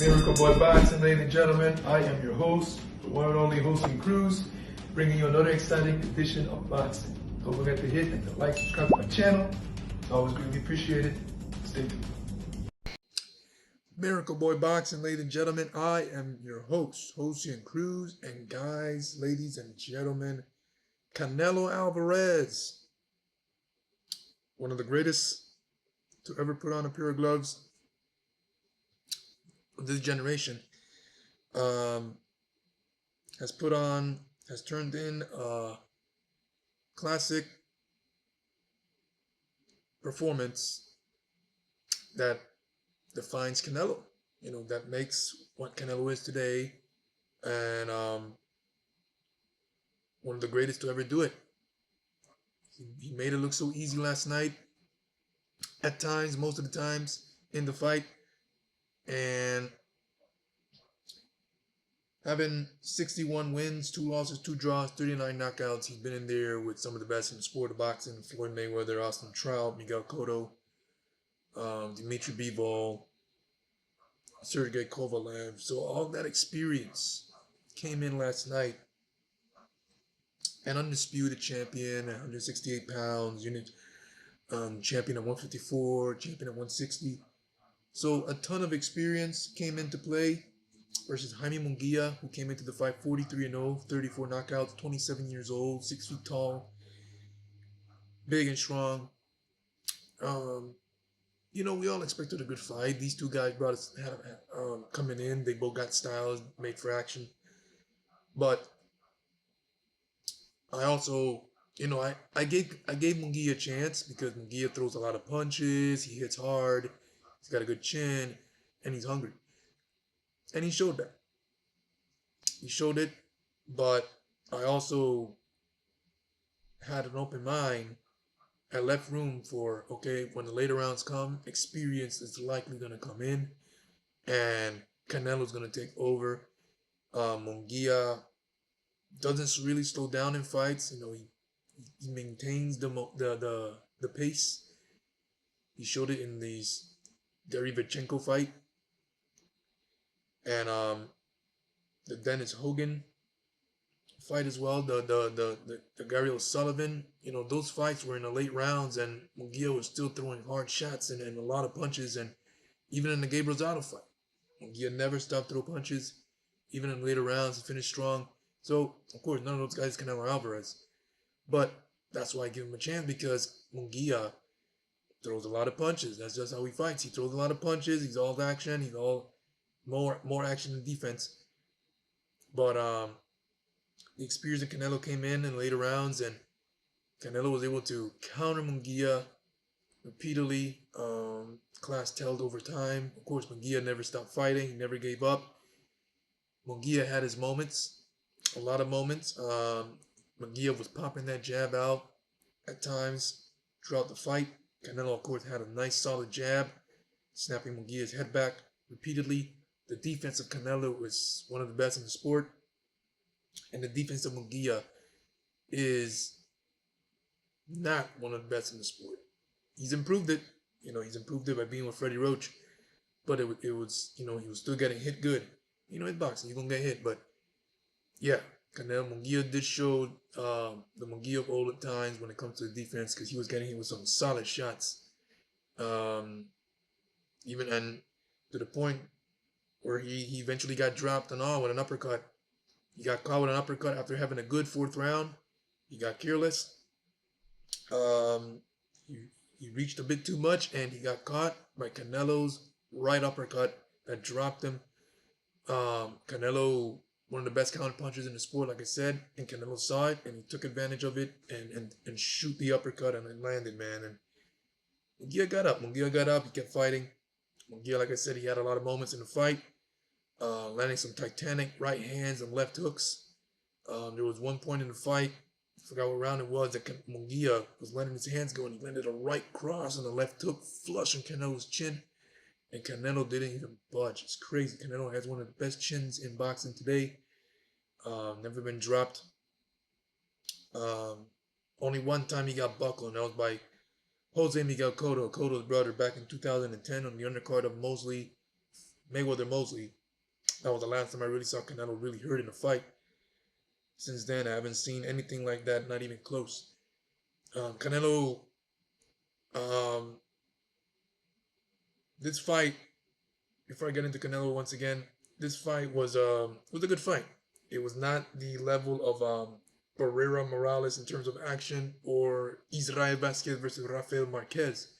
Miracle Boy Boxing, ladies and gentlemen. I am your host, the one and only Hosting Cruz, bringing you another exciting edition of boxing. Don't forget to hit and to like, subscribe to my channel. It's always greatly appreciated. Stay tuned. Miracle Boy Boxing, ladies and gentlemen. I am your host, Hosting Cruz, and guys, ladies and gentlemen, Canelo Alvarez, one of the greatest to ever put on a pair of gloves of this generation, has turned in a classic performance that defines Canelo, that makes what Canelo is today, and one of the greatest to ever do it. He made it look so easy last night, at times, most of the times in the fight, and having 61 wins, 2 losses, 2 draws, 39 knockouts. He's been in there with some of the best in the sport of boxing: Floyd Mayweather, Austin Trout, Miguel Cotto, Dmitry Bivol, Sergey Kovalev. So all that experience came in last night. An undisputed champion at 168 pounds, champion at 154, champion at 160. So a ton of experience came into play versus Jaime Munguia, who came into the fight 43-0, 34 knockouts, 27 years old, 6 feet tall, big and strong. We all expected a good fight. These two guys coming in. They both got styles, made for action. But I also, I gave Munguia a chance because Munguia throws a lot of punches. He hits hard. He's got a good chin, and he's hungry. And he showed that. He showed it, but I also had an open mind. I left room for, when the later rounds come, experience is likely going to come in, and Canelo's going to take over. Munguia doesn't really slow down in fights. He maintains the pace. He showed it in the Derevchenko fight, and the Dennis Hogan fight as well. The Gary O'Sullivan. Those fights were in the late rounds, and Munguia was still throwing hard shots and a lot of punches. And even in the Gabriel Rosado fight, Munguia never stopped throwing punches. Even in later rounds, he finished strong. So, of course, none of those guys can Canelo Alvarez. But that's why I give him a chance, because Munguia throws a lot of punches. That's just how he fights. He throws a lot of punches. He's all action. He's all more action than defense. But the experience of Canelo came in later rounds, and Canelo was able to counter Munguia repeatedly. Class held over time. Of course, Munguia never stopped fighting. He never gave up. Munguia had his moments, a lot of moments. Munguia was popping that jab out at times throughout the fight. Canelo, of course, had a nice solid jab, snapping Munguia's head back repeatedly. The defense of Canelo was one of the best in the sport, and the defense of Munguia is not one of the best in the sport. He's improved it. He's improved it by being with Freddie Roach, but it was, he was still getting hit good. In boxing, you're going to get hit, but yeah, Munguia did show the Munguia of older times when it comes to the defense, because he was getting hit with some solid shots. Even and to the point where he eventually got dropped and all with an uppercut. He got caught with an uppercut after having a good 4th round. He got careless. He reached a bit too much, and he got caught by Canelo's right uppercut that dropped him. Canelo, one of the best counter punchers in the sport, like I said, and Canelo saw it, and he took advantage of it and shoot the uppercut, and it landed, man. And Munguia got up. He kept fighting. Munguia, like I said, he had a lot of moments in the fight, landing some titanic right hands and left hooks. There was one point in the fight, I forgot what round it was, that Munguia was letting his hands go, and he landed a right cross and a left hook flush on Canelo's chin. And Canelo didn't even budge. It's crazy. Canelo has one of the best chins in boxing today. Never been dropped. Only one time he got buckled, and that was by Jose Miguel Cotto's brother, back in 2010 on the undercard of Mosley Mayweather Mosley. That was the last time I really saw Canelo really hurt in a fight. Since then, I haven't seen anything like that, not even close. Canelo, um, this fight, before I get into Canelo once again, this fight was a good fight. It was not the level of Barrera Morales in terms of action or Israel Vasquez versus Rafael Marquez,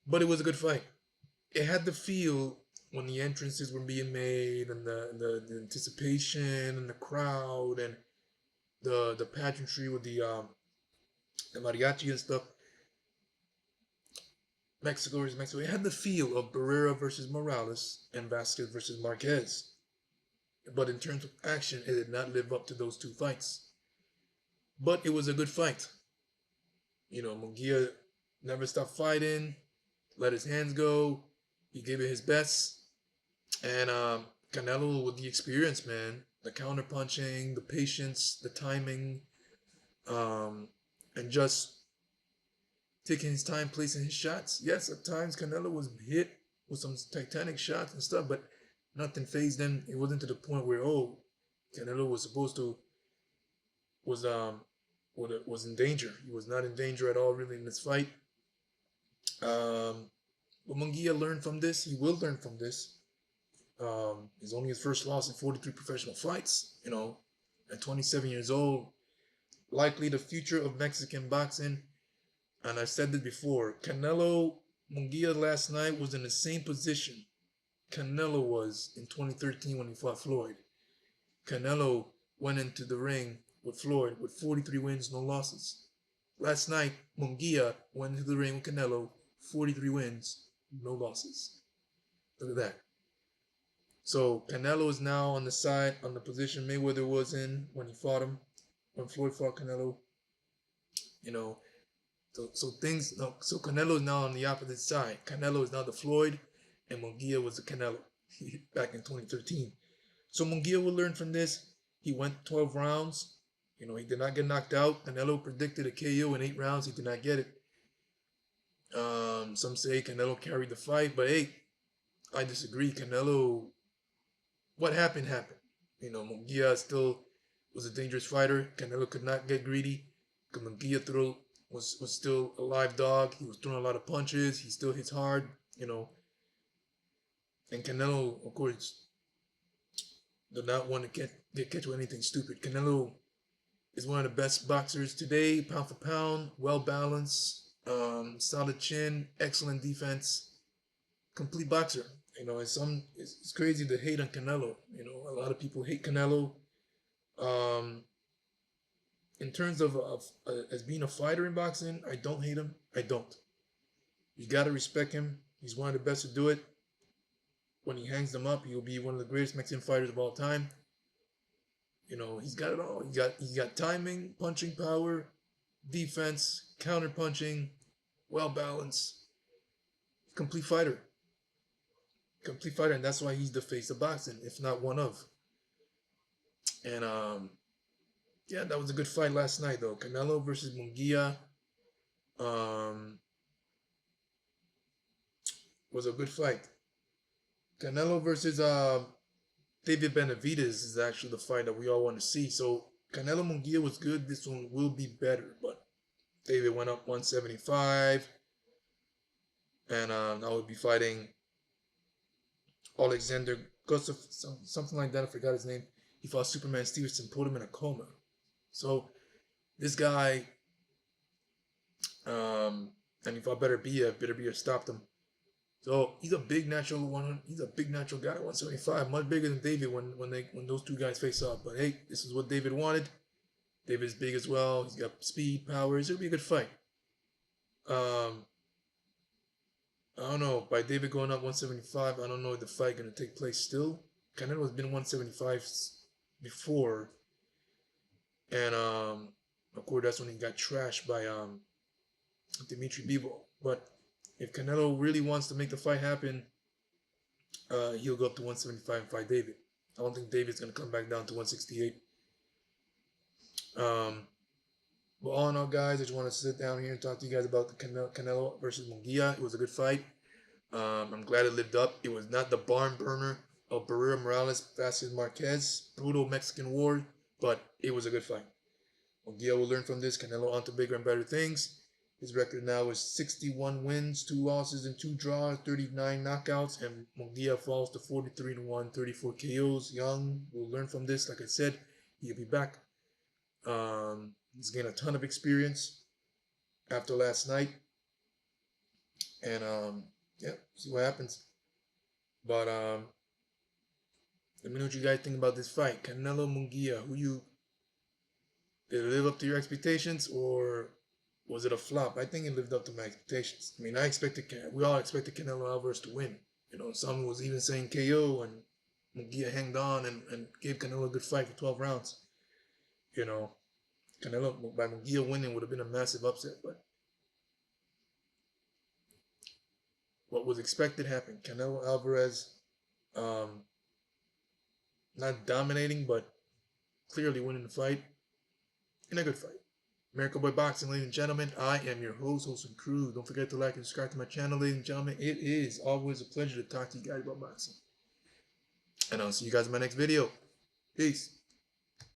but it was a good fight. It had the feel when the entrances were being made and the anticipation and the crowd and the pageantry with the mariachi and stuff. Mexico versus Mexico. It had the feel of Barrera versus Morales and Vasquez versus Marquez. But in terms of action, it did not live up to those two fights. But it was a good fight. You know, Munguia never stopped fighting, let his hands go. He gave it his best. And Canelo with the experience, man, the counter punching, the patience, the timing, and just taking his time placing his shots. Yes, at times Canelo was hit with some titanic shots and stuff, but nothing phased him. It wasn't to the point where Canelo was supposed to was was in danger. He was not in danger at all really in this fight. But Munguia learned from this. He will learn from this. It's only his first loss in 43 professional fights. You know, at 27 years old, likely the future of Mexican boxing. And I've said this before. Canelo Munguia last night was in the same position Canelo was in 2013 when he fought Floyd. Canelo went into the ring with Floyd with 43 wins, no losses. Last night, Munguia went into the ring with Canelo, 43 wins, no losses. Look at that. So Canelo is now on the side, on the position Mayweather was in when he fought him, when Floyd fought Canelo. You know, so Canelo is now on the opposite side. Canelo is now the Floyd, and Munguia was the Canelo back in 2013. So Munguia will learn from this. He went 12 rounds. You know, he did not get knocked out. Canelo predicted a KO in 8 rounds. He did not get it. Some say Canelo carried the fight, but hey, I disagree. Canelo, what happened, happened. You know, Munguia still was a dangerous fighter. Canelo could not get greedy. Munguia was still a live dog. He was throwing a lot of punches. He still hits hard, you know. And Canelo, of course, did not want to get catch with anything stupid. Canelo is one of the best boxers today, pound for pound, well balanced, solid chin, excellent defense, complete boxer. You know, it's crazy to hate on Canelo. You know, a lot of people hate Canelo. In terms of as being a fighter in boxing, I don't hate him. I don't. You gotta respect him. He's one of the best to do it. When he hangs them up, he'll be one of the greatest Mexican fighters of all time. You know, he's got it all. He's got timing, punching power, defense, counter punching, well balanced, complete fighter. Complete fighter, and that's why he's the face of boxing, if not one of. And yeah, that was a good fight last night though. Canelo versus Munguia. Was a good fight. Canelo versus David Benavidez is actually the fight that we all want to see. So Canelo Munguia was good. This one will be better, but David went up 175, and I would be fighting Alexander Gustaf, something like that. I forgot his name. He fought Superman Stevenson, put him in a coma. So this guy, and he fought Better Beer stopped him. So he's a big natural one. He's a big natural guy, 175, much bigger than David when those two guys face off. But hey, this is what David wanted. David's big as well. He's got speed, power. It's gonna be a good fight. I don't know. By David going up 175, I don't know if the fight gonna take place still. Canelo has been 175 before, and of course that's when he got trashed by Dimitri Bivol. But if Canelo really wants to make the fight happen, he'll go up to 175 and fight David. I don't think David's going to come back down to 168. But all in all, guys, I just want to sit down here and talk to you guys about the Canelo versus Munguia. It was a good fight. I'm glad it lived up. It was not the barn burner of Barrera Morales, Vasquez Marquez, brutal Mexican war, but it was a good fight. Munguia will learn from this. Canelo on to bigger and better things. His record now is 61 wins, 2 losses, and 2 draws, 39 knockouts, and Munguia falls to 43-1, 34 KOs. Young will learn from this. Like I said, he'll be back. He's gained a ton of experience after last night, and yeah, see what happens. But let me know what you guys think about this fight. Canelo Munguia, did it live up to your expectations, or was it a flop? I think it lived up to my expectations. I mean, we all expected Canelo Alvarez to win. You know, some was even saying KO, and Munguia hanged on and gave Canelo a good fight for 12 rounds. You know, Canelo, by Munguia winning, would have been a massive upset, but what was expected happened. Canelo Alvarez, not dominating, but clearly winning the fight in a good fight. American Boy Boxing, ladies and gentlemen. I am your host and crew. Don't forget to like and subscribe to my channel, ladies and gentlemen. It is always a pleasure to talk to you guys about boxing. And I'll see you guys in my next video. Peace.